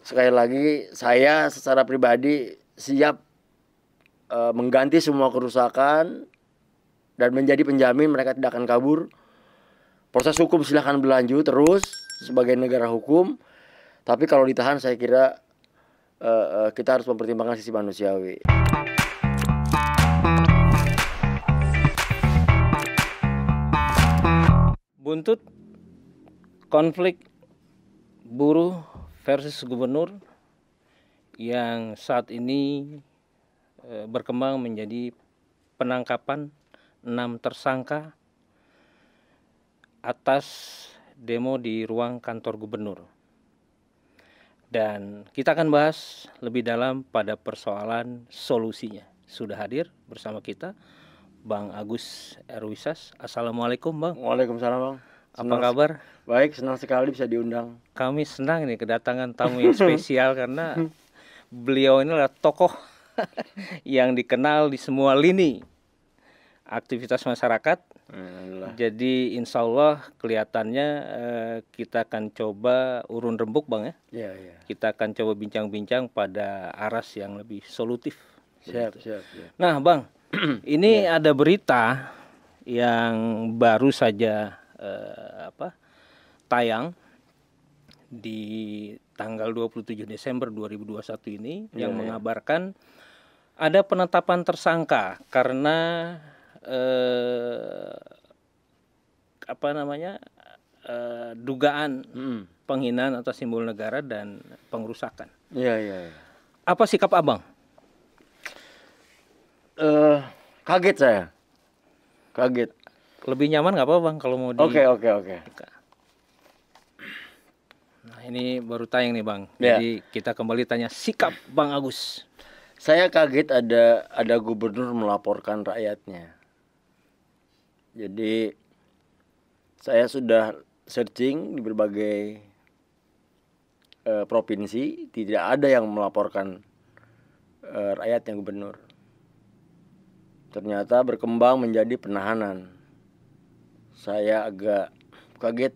sekali lagi saya secara pribadi siap mengganti semua kerusakan dan menjadi penjamin mereka tidak akan kabur. Proses hukum silahkan berlanjut terus sebagai negara hukum. Tapi kalau ditahan saya kira kita harus mempertimbangkan sisi manusiawi. Buntut konflik buruh versus gubernur yang saat ini berkembang menjadi penangkapan 6 tersangka atas demo di ruang kantor gubernur. Dan kita akan bahas lebih dalam pada persoalan solusinya. Sudah hadir bersama kita Bang Agus Erwisas. Assalamualaikum Bang. Waalaikumsalam Bang. Apa kabar? Baik, senang sekali bisa diundang. Kami senang nih kedatangan tamu yang spesial karena beliau ini adalah tokoh yang dikenal di semua lini aktivitas masyarakat. Jadi insya Allah kelihatannya kita akan coba urun rembuk Bang ya. Iya. Kita akan coba bincang-bincang pada aras yang lebih solutif. Siap. Nah Bang, ini ada berita yang baru saja tayang di tanggal 27 Desember 2021 ini yang mengabarkan ada penetapan tersangka karena dugaan penghinaan atas simbol negara dan pengerusakan. Iya. Apa sikap Abang? Kaget saya. Kaget. Lebih nyaman nggak apa Bang kalau mau di... Oke. Nah ini baru tayang nih Bang. Jadi kita kembali tanya sikap Bang Agus. Saya kaget ada gubernur melaporkan rakyatnya. Jadi saya sudah searching di berbagai provinsi, tidak ada yang melaporkan rakyatnya gubernur. Ternyata berkembang menjadi penahanan. Saya agak kaget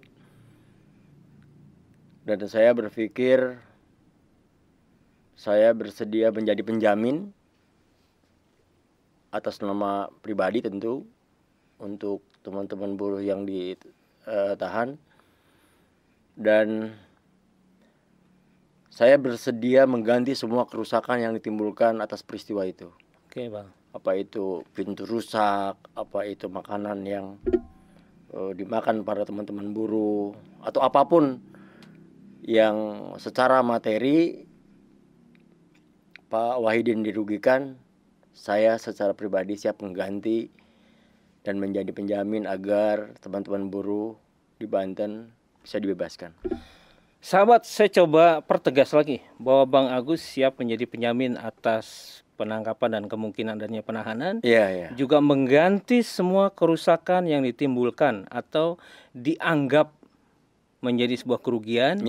dan saya berpikir saya bersedia menjadi penjamin atas nama pribadi tentu untuk teman-teman buruh yang ditahan, dan saya bersedia mengganti semua kerusakan yang ditimbulkan atas peristiwa itu. Oke Bang. Apa itu pintu rusak, apa itu makanan yang dimakan para teman-teman buruh, atau apapun yang secara materi Pak Wahidin dirugikan, saya secara pribadi siap mengganti dan menjadi penjamin agar teman-teman buruh di Banten bisa dibebaskan. Sahabat, saya coba pertegas lagi bahwa Bang Agus siap menjadi penjamin atas penangkapan dan kemungkinan adanya penahanan. Iya. Juga mengganti semua kerusakan yang ditimbulkan atau dianggap menjadi sebuah kerugian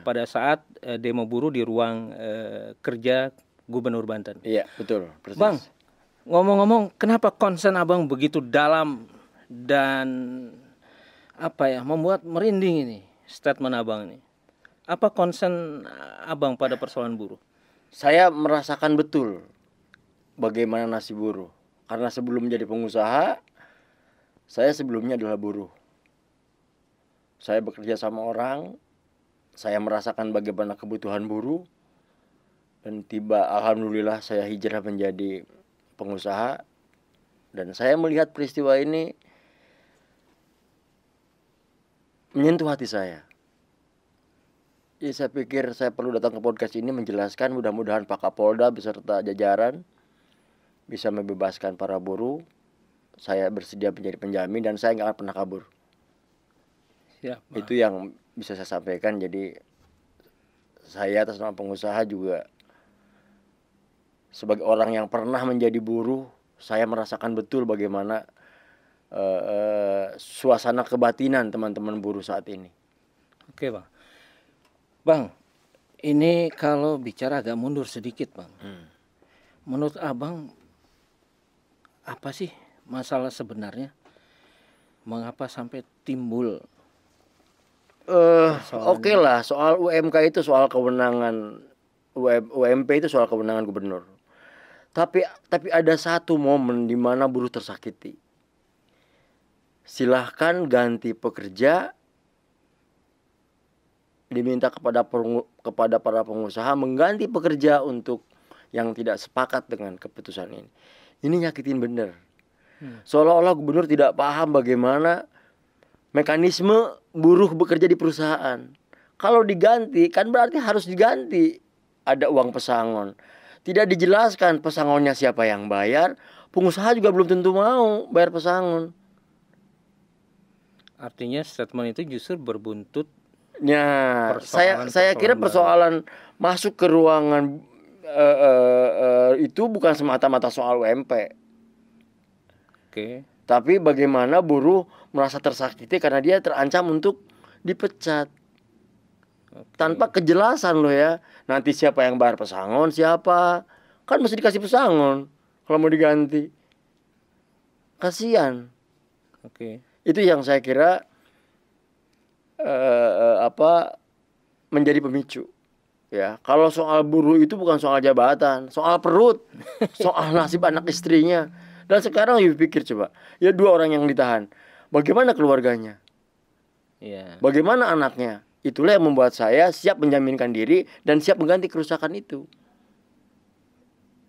pada saat demo buruh di ruang kerja Gubernur Banten. Iya, betul. Persis. Bang, ngomong-ngomong, kenapa concern Abang begitu dalam dan membuat merinding ini statement Abang ini? Apa concern Abang pada persoalan buruh? Saya merasakan betul bagaimana nasib buruh. Karena sebelum menjadi pengusaha, saya sebelumnya adalah buruh. Saya bekerja sama orang, saya merasakan bagaimana kebutuhan buruh, dan alhamdulillah saya hijrah menjadi pengusaha, dan saya melihat peristiwa ini menyentuh hati saya. Jadi saya pikir saya perlu datang ke podcast ini menjelaskan, mudah-mudahan Pak Kapolda beserta jajaran bisa membebaskan para buruh. Saya bersedia menjadi penjamin dan saya nggak akan pernah kabur. Siap, itu yang bisa saya sampaikan. Jadi saya atas nama pengusaha juga sebagai orang yang pernah menjadi buruh, saya merasakan betul bagaimana suasana kebatinan teman-teman buruh saat ini. Oke Bang. Bang, ini kalau bicara agak mundur sedikit Bang. Menurut Abang, apa sih masalah sebenarnya? Mengapa sampai timbul Oke lah, soal UMK itu soal kewenangan UMP itu soal kewenangan gubernur. Tapi ada satu momen di mana buruh tersakiti. Silahkan ganti pekerja, diminta kepada para pengusaha mengganti pekerja untuk yang tidak sepakat dengan keputusan ini. Ini nyakitin bener. Seolah-olah gubernur tidak paham bagaimana mekanisme buruh bekerja di perusahaan. Kalau diganti kan berarti harus diganti. Ada uang pesangon. Tidak dijelaskan pesangonnya siapa yang bayar. Pengusaha juga belum tentu mau bayar pesangon. Artinya statement itu justru berbuntut. Ya, saya kira persoalan masuk ke ruangan itu bukan semata-mata soal UMP. Oke. Tapi bagaimana buruh merasa tersakiti karena dia terancam untuk dipecat. Tanpa kejelasan loh ya. Nanti siapa yang bayar pesangon, siapa? Kan mesti dikasih pesangon kalau mau diganti. Kasihan. Oke. Itu yang saya kira menjadi pemicu. Ya, kalau soal buruh itu bukan soal jabatan, soal perut, soal nasib anak istrinya. Dan sekarang you pikir coba, ya 2 orang yang ditahan, bagaimana keluarganya? Iya. Bagaimana anaknya? Itulah yang membuat saya siap menjaminkan diri dan siap mengganti kerusakan itu.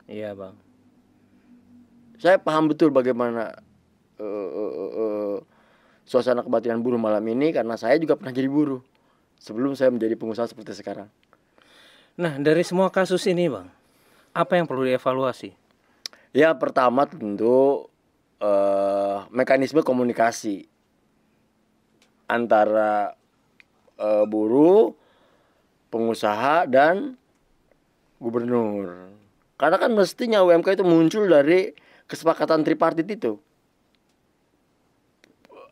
Iya bang. Saya paham betul bagaimana suasana kebatinan buruh malam ini karena saya juga pernah jadi buruh sebelum saya menjadi pengusaha seperti sekarang. Nah dari semua kasus ini bang, apa yang perlu dievaluasi? Ya pertama tentu mekanisme komunikasi antara buruh, pengusaha dan gubernur. Karena kan mestinya UMK itu muncul dari kesepakatan tripartit itu.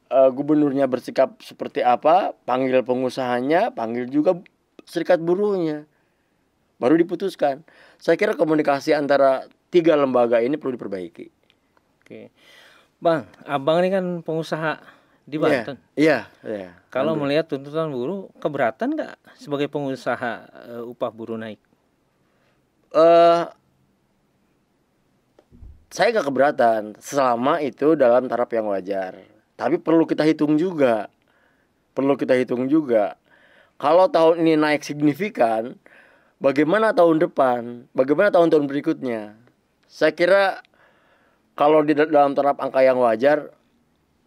Gubernurnya bersikap seperti apa, panggil pengusahanya, panggil juga serikat buruhnya. Baru diputuskan. Saya kira komunikasi antara 3 lembaga ini perlu diperbaiki. Oke. Bang, abang ini kan pengusaha di Banten. Iya. Kalau melihat tuntutan buruh, keberatan nggak sebagai pengusaha upah buruh naik? Saya nggak keberatan selama itu dalam taraf yang wajar. Tapi perlu kita hitung juga. Kalau tahun ini naik signifikan, bagaimana tahun depan? Bagaimana tahun-tahun berikutnya? Saya kira kalau di dalam taraf angka yang wajar,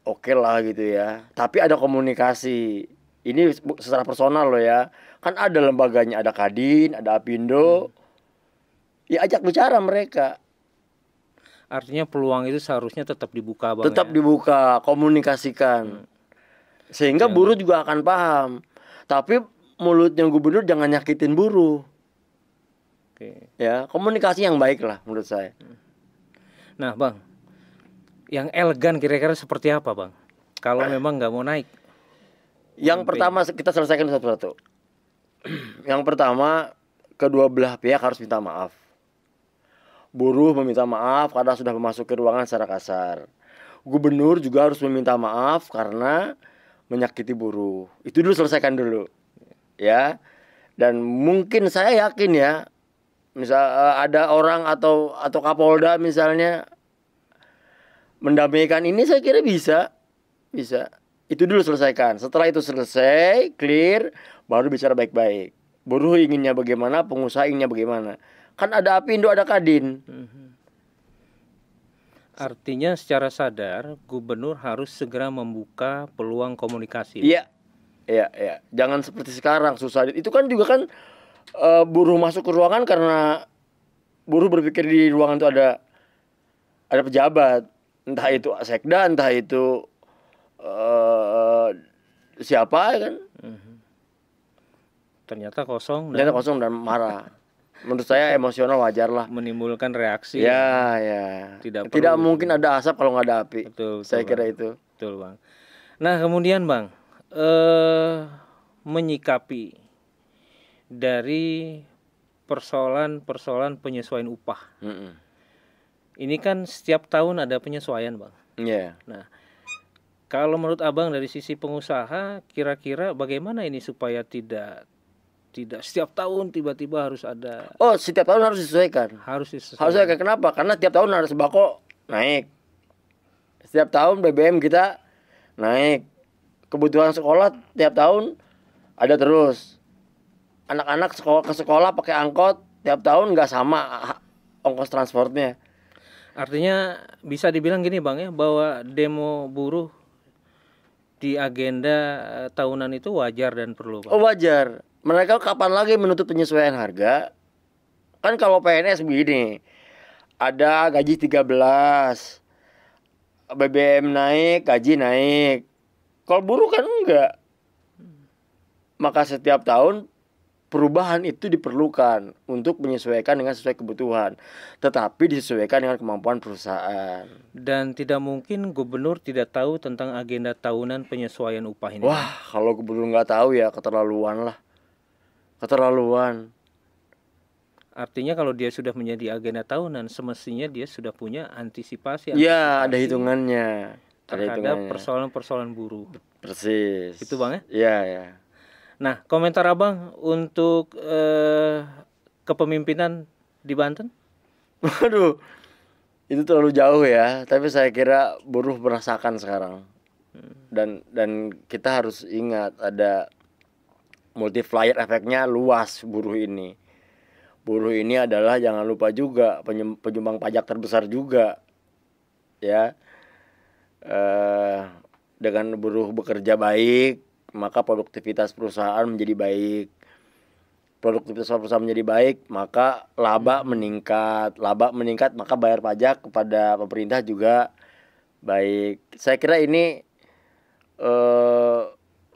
oke lah gitu ya. Tapi ada komunikasi. Ini secara personal loh ya. Kan ada lembaganya, ada Kadin, ada Apindo. Ya ajak bicara mereka. Artinya peluang itu seharusnya tetap dibuka bang. Tetap dibuka, komunikasikan. Sehingga buruh juga akan paham. Tapi mulutnya gubernur jangan nyakitin buruh. Oke. Ya, komunikasi yang baik lah menurut saya. Nah bang, yang elegan kira-kira seperti apa bang? Kalau memang nggak mau naik. Yang pertama kita selesaikan satu-satu. Yang pertama, kedua belah pihak harus minta maaf. Buruh meminta maaf karena sudah masuk ke ruangan secara kasar. Gubernur juga harus meminta maaf karena menyakiti buruh. Itu dulu selesaikan dulu. Ya. Dan mungkin saya yakin ya, misal ada orang atau Kapolda misalnya mendamaikan ini, saya kira bisa. Itu dulu selesaikan. Setelah itu selesai, clear, baru bicara baik-baik. Buruh inginnya bagaimana, pengusaha inginnya bagaimana. Kan ada Apindo, ada Kadin. Artinya secara sadar gubernur harus segera membuka peluang komunikasi. Iya. Jangan seperti sekarang susah. Itu kan juga kan buruh masuk ke ruangan karena buruh berpikir di ruangan itu ada pejabat, entah itu sekda, entah itu siapa kan. Ternyata kosong dan marah. Menurut saya emosional wajar lah. Menimbulkan reaksi. Ya. Tidak mungkin ada asap kalau nggak ada api. Betul, saya kira bang. itu. Betul bang. Nah kemudian bang, menyikapi dari persoalan penyesuaian upah. Ini kan setiap tahun ada penyesuaian bang. Iya. Nah Kalau menurut Abang dari sisi pengusaha, kira-kira bagaimana ini supaya tidak setiap tahun tiba-tiba harus ada, Oh, setiap tahun harus disesuaikan. harus Harus disesuaikan. disesuaikan. Kenapa? Karena setiap tahun harga sembako naik. Setiap tahun BBM kita naik. Kebutuhan sekolah tiap tahun ada terus. Anak-anak sekolah ke sekolah pakai angkot tiap tahun nggak sama ongkos transportnya. Artinya bisa dibilang gini Bang ya, bahwa demo buruh di agenda tahunan itu wajar dan perlu Bang. Oh, wajar. Mereka kapan lagi menuntut penyesuaian harga? Kan kalau PNS begini, ada gaji 13, BBM naik, gaji naik. Kalau buruh kan enggak. Maka setiap tahun perubahan itu diperlukan untuk menyesuaikan dengan sesuai kebutuhan, tetapi disesuaikan dengan kemampuan perusahaan. Dan tidak mungkin gubernur tidak tahu tentang agenda tahunan penyesuaian upah ini. Wah, kalau gubernur nggak tahu ya keterlaluan lah. Keterlaluan. Artinya kalau dia sudah menjadi agenda tahunan, semestinya dia sudah punya antisipasi. Iya, ada hitungannya. Terhadap persoalan-persoalan buruh. Persis. Itu Bang ya? Iya, ya. Nah, komentar Abang untuk kepemimpinan di Banten? Waduh, itu terlalu jauh ya. Tapi saya kira buruh merasakan sekarang. Dan kita harus ingat ada multiplier efeknya luas buruh ini. Buruh ini adalah jangan lupa juga penyumbang pajak terbesar juga. Ya. Dengan buruh bekerja baik, maka produktivitas perusahaan menjadi baik. Produktivitas perusahaan menjadi baik, maka laba meningkat. Laba meningkat, maka bayar pajak kepada pemerintah juga baik. Saya kira ini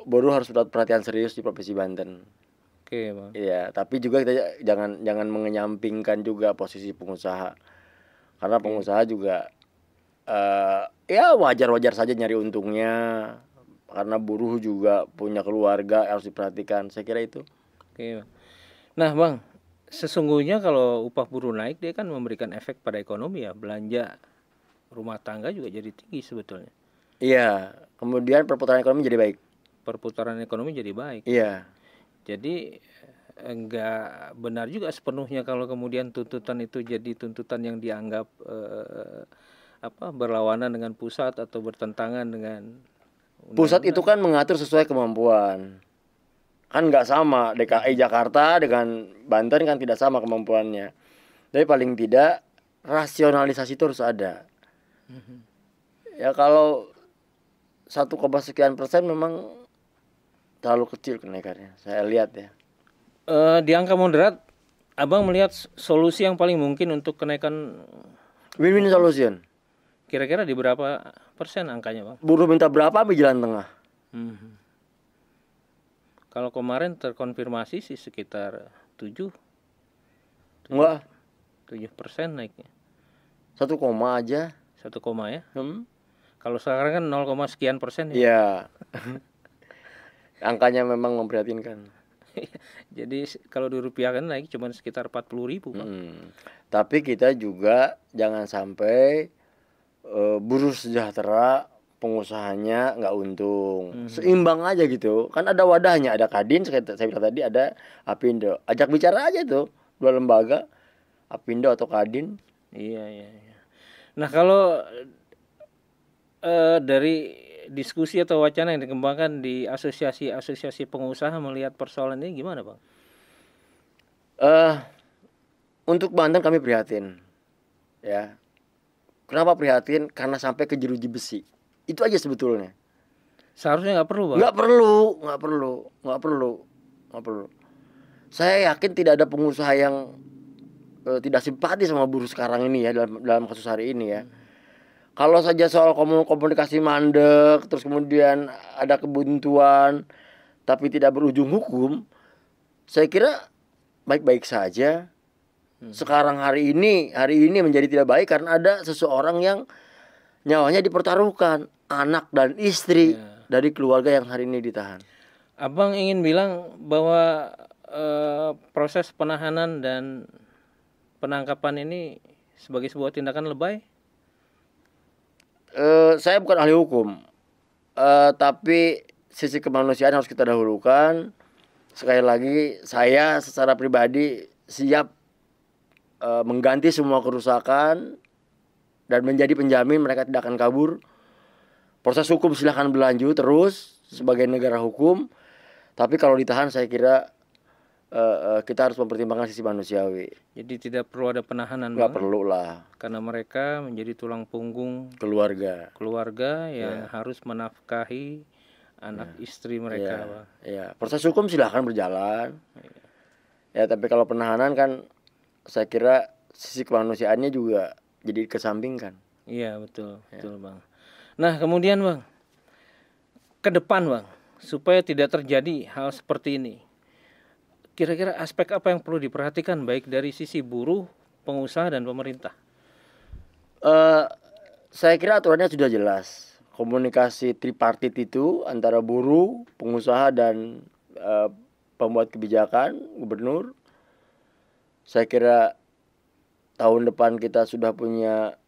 buruh harus mendapat perhatian serius di Provinsi Banten. Oke, Bang. Iya, tapi juga kita jangan mengenyampingkan juga posisi pengusaha. Karena pengusaha juga ya wajar-wajar saja nyari untungnya. Karena buruh juga punya keluarga harus diperhatikan. Saya kira itu. Oke, Bang. Nah, Bang, sesungguhnya kalau upah buruh naik dia kan memberikan efek pada ekonomi ya. Belanja rumah tangga juga jadi tinggi sebetulnya. Iya, kemudian perputaran ekonomi jadi baik. Perputaran ekonomi jadi baik. Iya. Jadi enggak benar juga sepenuhnya kalau kemudian tuntutan itu jadi tuntutan yang dianggap berlawanan dengan pusat atau bertentangan dengan pusat itu kan mengatur sesuai kemampuan. Kan nggak sama DKI Jakarta dengan Banten kan tidak sama kemampuannya. Tapi paling tidak rasionalisasi itu harus ada. Ya kalau 1, sekian persen memang terlalu kecil kenaikannya. Saya lihat ya. Di angka moderat, Abang melihat solusi yang paling mungkin untuk kenaikan win-win solution. Kira-kira di berapa persen angkanya, Bang? Buruh minta berapa ambil jalan tengah. Kalau kemarin terkonfirmasi sih sekitar 7. Enggak. 7% naiknya. 1 koma aja. 1 koma ya? Kalau sekarang kan 0, sekian persen ya? Iya. Angkanya memang memprihatinkan. Jadi kalau dirupiahkan naik cuma sekitar 40.000, Bang. Tapi kita juga jangan sampai buruh sejahtera pengusahanya nggak untung. Seimbang aja gitu. Kan ada wadahnya, ada Kadin, saya bilang tadi ada Apindo. Ajak bicara aja tuh dua lembaga, Apindo atau Kadin. Iya. Nah, kalau dari diskusi atau wacana yang dikembangkan di asosiasi pengusaha melihat persoalan ini gimana, Bang? Untuk Banten kami prihatin. Ya. Kenapa prihatin? Karena sampai ke jeruji besi. Itu aja sebetulnya. Seharusnya nggak perlu, Bang. Nggak perlu. Saya yakin tidak ada pengusaha yang tidak simpati sama buruh sekarang ini ya, dalam kasus hari ini ya. Kalau saja soal komunikasi mandek, terus kemudian ada kebuntuan, tapi tidak berujung hukum, saya kira baik-baik saja. Sekarang hari ini menjadi tidak baik karena ada seseorang yang nyawanya dipertaruhkan, anak dan istri dari keluarga yang hari ini ditahan. Abang ingin bilang bahwa proses penahanan dan penangkapan ini sebagai sebuah tindakan lebay? Saya bukan ahli hukum, Tapi sisi kemanusiaan harus kita dahulukan. Sekali lagi, saya secara pribadi siap mengganti semua kerusakan dan menjadi penjamin mereka tidak akan kabur. Proses hukum silahkan berlanjut terus sebagai negara hukum. Tapi kalau ditahan, saya kira kita harus mempertimbangkan sisi manusiawi. Jadi tidak perlu ada penahanan. Nggak perlu lah. Karena mereka menjadi tulang punggung keluarga yang harus menafkahi anak istri mereka, Bang. Ya, proses hukum silahkan berjalan. Ya, tapi kalau penahanan kan saya kira sisi kemanusiaannya juga jadi kesampingkan. Iya, betul, betul, Bang. Nah, kemudian, Bang, ke depan, Bang, supaya tidak terjadi hal seperti ini, kira-kira aspek apa yang perlu diperhatikan baik dari sisi buruh, pengusaha, dan pemerintah? Saya kira aturannya sudah jelas. Komunikasi tripartit itu antara buruh, pengusaha, dan pembuat kebijakan, gubernur. Saya kira tahun depan kita sudah punya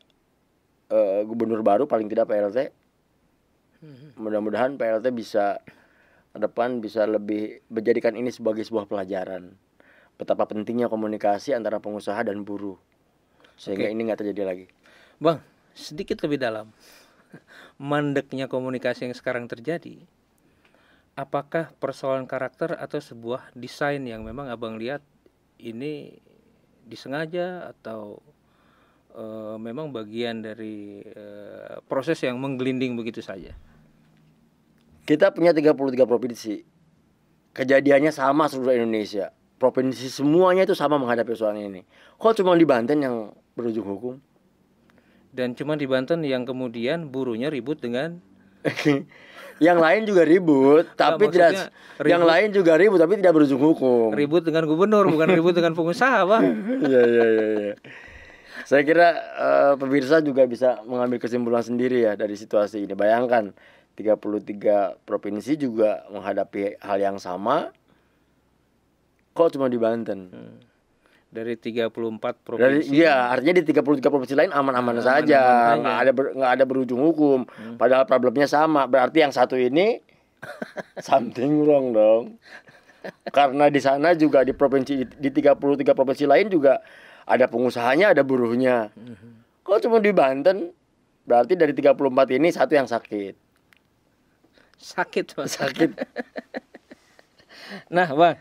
gubernur baru, paling tidak PLT. Mudah-mudahan PLT bisa ke depan bisa lebih menjadikan ini sebagai sebuah pelajaran betapa pentingnya komunikasi antara pengusaha dan buruh, sehingga ini nggak terjadi lagi. Bang, sedikit lebih dalam, mandeknya komunikasi yang sekarang terjadi, apakah persoalan karakter atau sebuah desain yang memang abang lihat ini disengaja atau memang bagian dari proses yang menggelinding begitu saja? Kita punya 33 provinsi. Kejadiannya sama seluruh Indonesia. Provinsi semuanya itu sama menghadapi soal ini. Kok cuma di Banten yang berujung hukum? Dan cuma di Banten yang kemudian buruhnya ribut dengan yang lain juga ribut, tapi tidak ribut. Yang lain juga ribut tapi tidak berujung hukum. Ribut dengan gubernur, bukan ribut dengan pengusaha, Bang. Iya. Saya kira pemirsa juga bisa mengambil kesimpulan sendiri ya dari situasi ini. Bayangkan 33 provinsi juga menghadapi hal yang sama. Kok cuma di Banten? Dari 34 provinsi. Iya, artinya di 33 provinsi lain aman-aman saja. Nggak ada berujung hukum. Padahal problemnya sama. Berarti yang satu ini something wrong dong. Karena di sana juga di 33 provinsi lain juga ada pengusahanya, ada buruhnya. Kok cuma di Banten? Berarti dari 34 ini satu yang sakit. Sakit. Nah, Bang,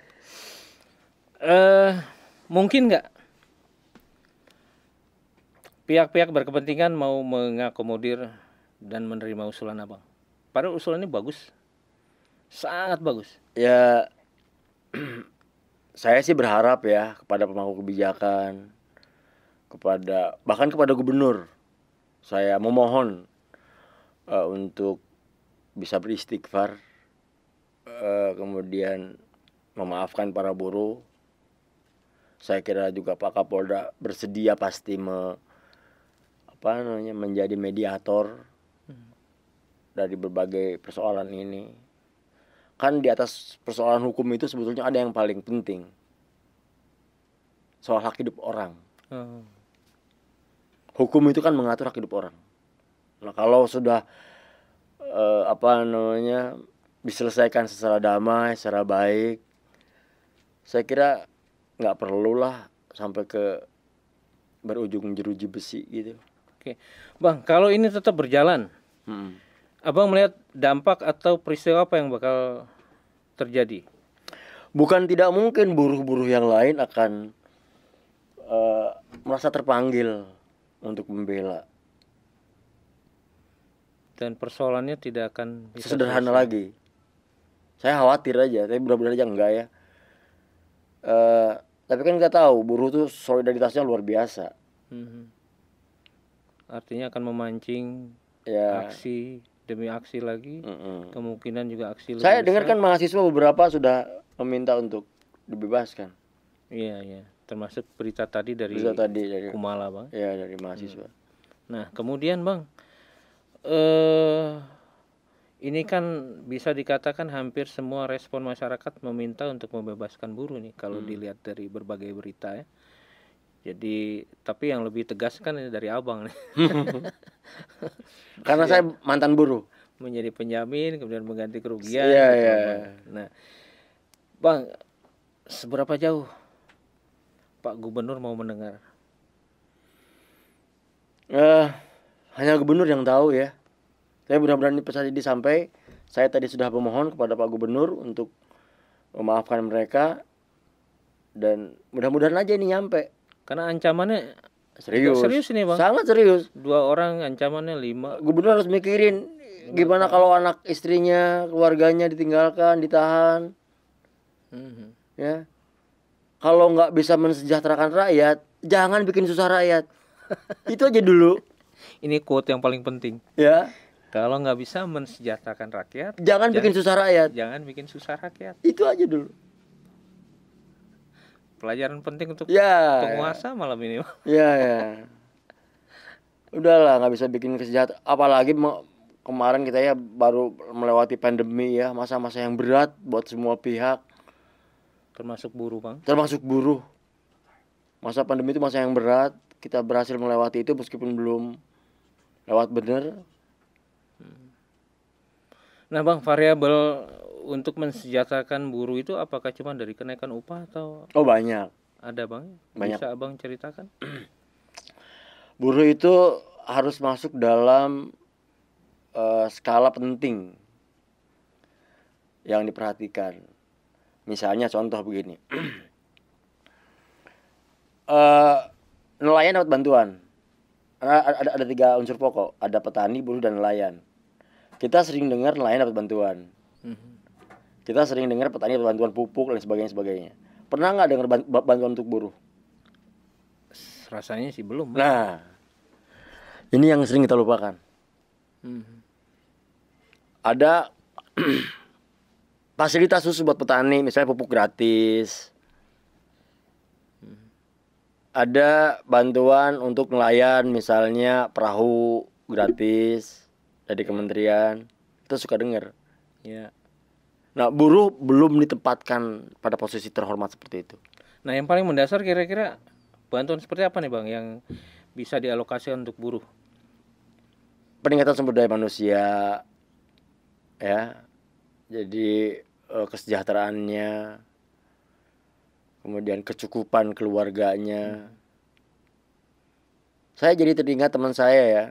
mungkin nggak pihak-pihak berkepentingan mau mengakomodir dan menerima usulan abang? Padahal usulan ini bagus, sangat bagus. Ya, saya sih berharap ya kepada pemangku kebijakan, bahkan kepada gubernur, saya memohon untuk bisa beristighfar, kemudian memaafkan para buruh. Saya kira juga Pak Kapolda bersedia pasti menjadi mediator dari berbagai persoalan ini. Kan di atas persoalan hukum itu sebetulnya ada yang paling penting, soal hak hidup orang. Hukum itu kan mengatur hak hidup orang. Nah, kalau sudah diselesaikan secara damai, secara baik, saya kira nggak perlulah sampai ke berujung jeruji besi gitu. Oke, Bang, kalau ini tetap berjalan, abang melihat dampak atau peristiwa apa yang bakal terjadi? Bukan tidak mungkin buruh-buruh yang lain akan merasa terpanggil untuk membela. Dan persoalannya tidak akan sederhana lagi. Saya khawatir aja, tapi mudah-mudahan aja enggak ya. Tapi kan kita tahu buruh tuh solidaritasnya luar biasa. Artinya akan memancing aksi demi aksi lagi. Kemungkinan juga aksi. Saya dengar kan mahasiswa beberapa sudah meminta untuk dibebaskan. Iya. Termasuk berita tadi dari Kumala, Bang. Iya, dari mahasiswa. Nah, kemudian Bang, ini kan bisa dikatakan hampir semua respon masyarakat meminta untuk membebaskan buruh nih kalau dilihat dari berbagai berita ya. Jadi tapi yang lebih tegas kan dari abang nih. Karena saya mantan buruh. menjadi penjamin, kemudian mengganti kerugian. Iya, gitu, iya. Bang. Nah, Bang, seberapa jauh Pak Gubernur mau mendengar? Hanya gubernur yang tahu ya. Saya mudah-mudahan pesan ini sampai. Saya tadi sudah memohon kepada Pak Gubernur untuk memaafkan mereka, dan mudah-mudahan aja ini nyampe. Karena ancamannya Serius. serius ini, Bang. Sangat serius. 2 orang ancamannya 5. Gubernur harus mikirin gimana kalau anak istrinya, keluarganya ditinggalkan, ditahan. Ya. Kalau nggak bisa mensejahterakan rakyat, jangan bikin susah rakyat. Itu aja dulu. Ini quote yang paling penting. Ya. Kalau nggak bisa mensejahterakan rakyat, Jangan bikin susah rakyat. jangan bikin susah rakyat. Itu aja dulu. Pelajaran penting untuk Ya. penguasa malam ini, Bang. Ya, ya. Udahlah, nggak bisa bikin kesejahteraan. Apalagi kemarin kita ya baru melewati pandemi ya, masa-masa yang berat buat semua pihak, Termasuk buruh, Bang. termasuk buruh. Masa pandemi itu masa yang berat. Kita berhasil melewati itu meskipun belum lewat bener. Nah, Bang, variabel untuk mensejahterakan buruh itu apakah cuma dari kenaikan upah atau Oh, banyak. ada, Bang? Banyak. Bisa Abang ceritakan? Buruh itu harus masuk dalam skala penting yang diperhatikan. Misalnya contoh begini. Nelayan dapat bantuan. Ada 3 unsur pokok. Ada petani, buruh, dan nelayan. Kita sering dengar nelayan dapat bantuan. Kita sering dengar petani dapat bantuan pupuk dan sebagainya. Pernah nggak dengar bantuan untuk buruh? Rasanya sih belum. Nah, ini yang sering kita lupakan. Ada fasilitas khusus buat petani, misalnya pupuk gratis. Ada bantuan untuk nelayan, misalnya perahu gratis dari kementerian. Kita suka dengar. Ya. Nah, buruh belum ditempatkan pada posisi terhormat seperti itu. Nah, yang paling mendasar kira-kira bantuan seperti apa nih, Bang, yang bisa dialokasikan untuk buruh? Peningkatan sumber daya manusia, ya. Jadi kesejahteraannya, kemudian kecukupan keluarganya. Saya jadi teringat teman saya ya,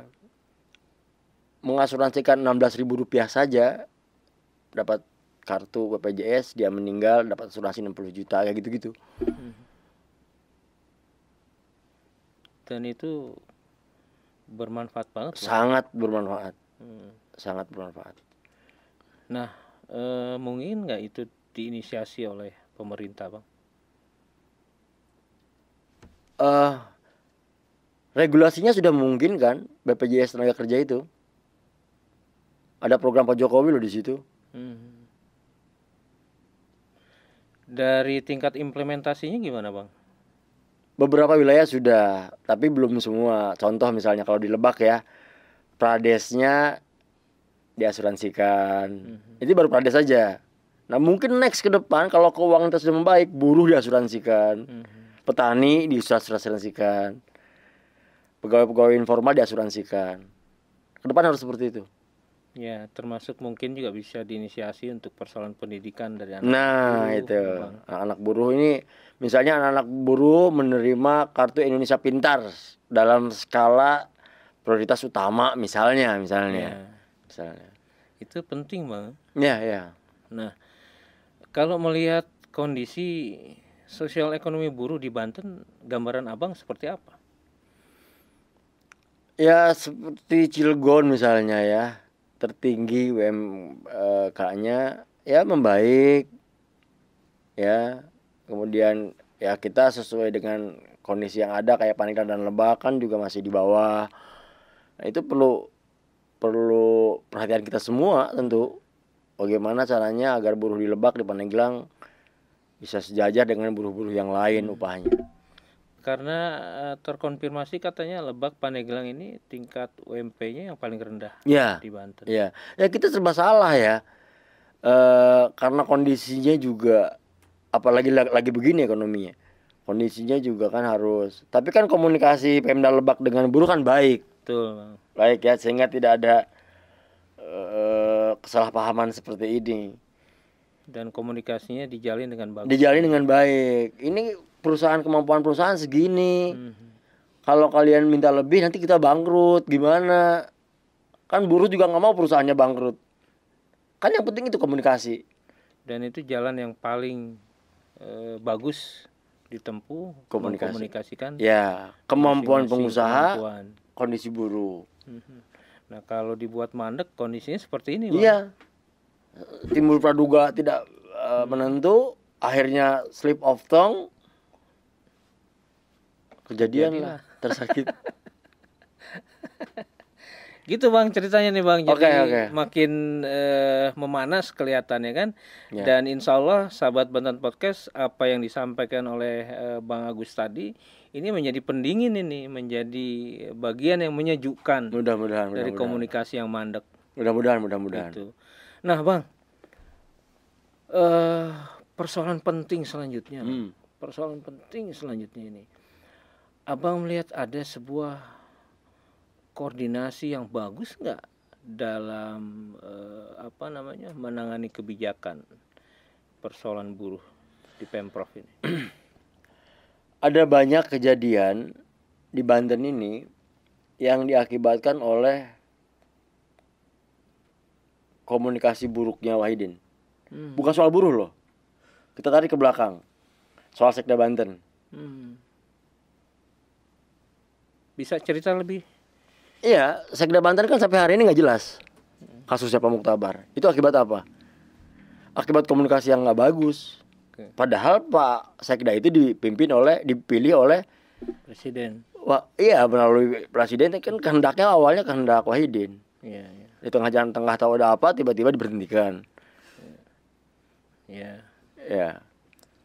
mengasuransikan Rp16.000 saja dapat kartu BPJS, dia meninggal dapat asuransi 60 juta kayak gitu-gitu. Dan itu bermanfaat banget, Bang. Sangat bermanfaat. Sangat bermanfaat. Nah, mungkin nggak itu diinisiasi oleh pemerintah, Bang? Regulasinya sudah mungkin kan, BPJS tenaga kerja itu. Ada program Pak Jokowi loh di situ. Dari tingkat implementasinya gimana, Bang? Beberapa wilayah sudah, tapi belum semua. Contoh misalnya kalau di Lebak ya, pradesnya diasuransikan. Itu baru prades saja. Nah, mungkin next ke depan kalau keuangan kita sudah membaik, buruh diasuransikan. Petani diasuransikan. Pegawai-pegawai informal diasuransikan. Ke depan harus seperti itu. Ya, termasuk mungkin juga bisa diinisiasi untuk persoalan pendidikan dari anak Nah, buruh, itu. Bang. Anak buruh ini, misalnya anak-anak buruh menerima kartu Indonesia Pintar dalam skala prioritas utama misalnya. Ya, Misalnya. itu penting, Bang. Ya. Nah, kalau melihat kondisi sosial ekonomi buruh di Banten, gambaran Abang seperti apa? Ya, seperti Cilegon misalnya ya. Tertinggi UMK-nya ya membaik. Ya. Kemudian ya kita sesuai dengan kondisi yang ada kayak Pandeglang dan Lebak kan juga masih di bawah. Nah, itu perlu perhatian kita semua tentu. Bagaimana caranya agar buruh di Lebak, di Pandeglang bisa sejajar dengan buruh-buruh yang lain upahnya. Karena terkonfirmasi katanya Lebak Pandeglang ini tingkat UMP-nya yang paling rendah di Banten. Ya kita serba salah ya. Karena kondisinya juga, apalagi lagi begini ekonominya. Kondisinya juga kan harus. Tapi kan komunikasi Pemda Lebak dengan buruh kan baik. Betul, Bang. Baik ya, sehingga tidak ada kesalahpahaman seperti ini. Dan komunikasinya dijalin dengan bagus. Dijalin dengan baik. Ini kemampuan perusahaan segini. Kalau kalian minta lebih nanti kita bangkrut, gimana? Kan buruh juga nggak mau perusahaannya bangkrut. Kan yang penting itu komunikasi. Dan itu jalan yang paling bagus ditempuh, mengkomunikasikan ya kemampuan pengusaha, kondisi buruh. Nah kalau dibuat mandek kondisinya seperti ini, Bang. Iya, timbul praduga tidak menentu, akhirnya slip of tongue, kejadian lah, tersakit. Gitu Bang ceritanya nih Bang. Jadi okay. makin memanas kelihatannya kan. Dan insya Allah sahabat Banten Podcast, apa yang disampaikan oleh Bang Agus tadi ini menjadi pendingin, ini menjadi bagian yang menyejukkan. Mudah-mudahan dari komunikasi yang mandek. Mudah-mudahan. Gitu. Nah Bang, persoalan penting selanjutnya. Persoalan penting selanjutnya ini, Abang melihat ada sebuah koordinasi yang bagus nggak dalam menangani kebijakan persoalan buruh di Pemprov ini? Ada banyak kejadian di Banten ini yang diakibatkan oleh komunikasi buruknya Wahidin. Bukan soal buruh loh. Kita tarik ke belakang. Soal Sekda Banten. Bisa cerita lebih? Iya, Sekda Banten kan sampai hari ini nggak jelas kasusnya Pak Muktabar. Itu akibat apa? Akibat komunikasi yang nggak bagus. Padahal Pak Sekda itu dipilih oleh Presiden. Wah, iya, melalui Presiden kan kehendaknya awalnya kehendak Wahidin. Iya. Di tengah jalan tengah tahu ada apa tiba-tiba diberhentikan. Iya. Ya.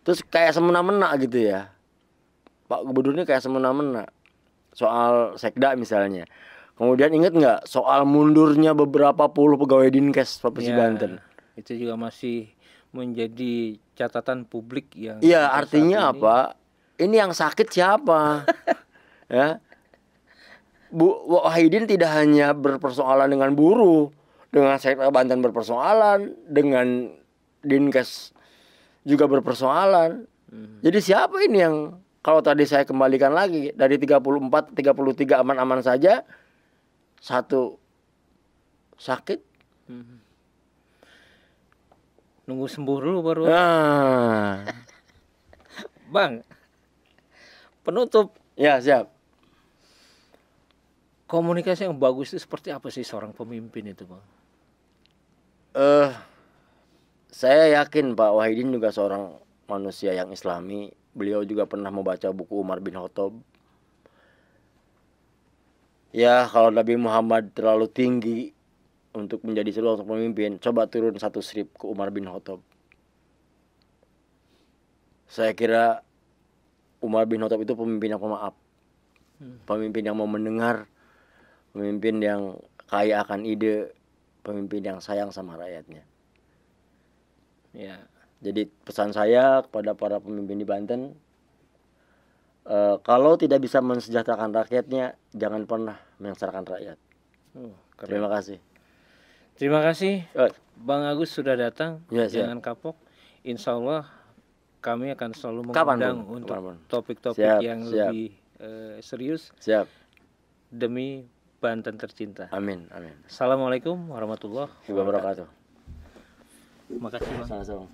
Terus kayak semena-mena gitu ya. Pak Gubernurnya kayak semena-mena. Soal Sekda misalnya. Kemudian ingat nggak soal mundurnya beberapa puluh pegawai Dinkes Provinsi Banten? Itu juga masih menjadi catatan publik yang. Iya, artinya apa? Ini yang sakit siapa? Ya, Wahidin tidak hanya berpersoalan dengan buruh, dengan Sekda Banten berpersoalan, dengan Dinkes juga berpersoalan. Jadi siapa ini yang, kalau tadi saya kembalikan lagi dari 34, 33 aman-aman saja, satu sakit, nunggu sembuh dulu baru. Bang, penutup. Ya, siap. Komunikasi yang bagus itu seperti apa sih seorang pemimpin itu, Bang? Saya yakin Pak Wahidin juga seorang manusia yang Islami. Beliau juga pernah membaca buku Umar bin Khattab. Ya, kalau Nabi Muhammad terlalu tinggi untuk menjadi seorang pemimpin, coba turun satu strip ke Umar bin Khattab. Saya kira Umar bin Khattab itu pemimpin yang pemaaf, pemimpin yang mau mendengar, pemimpin yang kaya akan ide, pemimpin yang sayang sama rakyatnya. Ya, jadi pesan saya kepada para pemimpin di Banten, kalau tidak bisa mensejahterakan rakyatnya, jangan pernah menyengsarakan rakyat. Terima kasih. Terima kasih, Bang Agus sudah datang. Jangan kapok. Insya Allah kami akan selalu mengundang untuk topik-topik yang lebih serius. Siap. Demi Banten tercinta. Amin. Assalamualaikum warahmatullahi wabarakatuh. Terima kasih, Bang. Sama-sama.